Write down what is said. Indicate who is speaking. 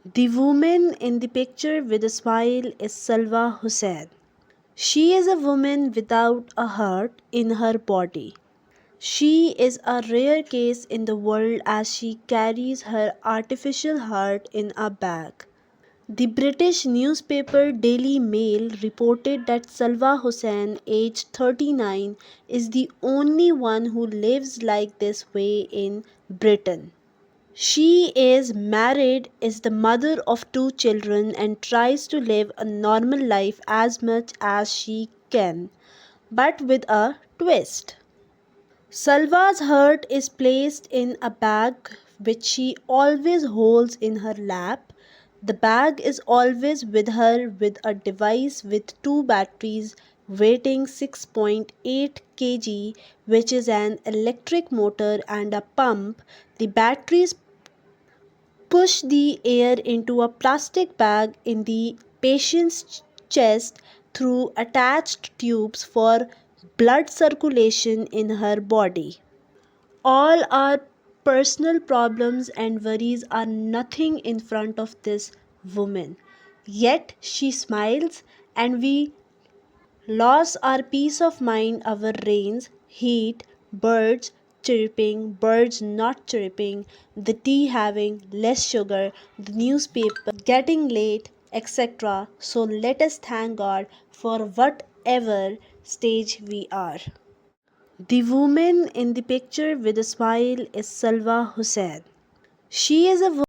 Speaker 1: The woman in the picture with a smile is Salwa Hussein. She is a woman without a heart in her body. She is a rare case in the world as she carries her artificial heart in a bag. The British newspaper Daily Mail reported that Salwa Hussein, aged 39, is the only one who lives like this way in Britain. She is married, is the mother of two children, and tries to live a normal life as much as she can, but with a twist. Salwa's heart is placed in a bag which she always holds in her lap. The bag is always with her with a device with two batteries weighing 6.8 kg, which is an electric motor and a pump. The batteries push the air into a plastic bag in the patient's chest through attached tubes for blood circulation in her body. All our personal problems and worries are nothing in front of this woman. Yet she smiles, and we lose our peace of mind, our rains, heat, birds chirping, birds not chirping, the tea having less sugar, the newspaper getting late, etc. So let us thank God for whatever stage we are. The woman in the picture with a smile is Salwa Hussein. She is a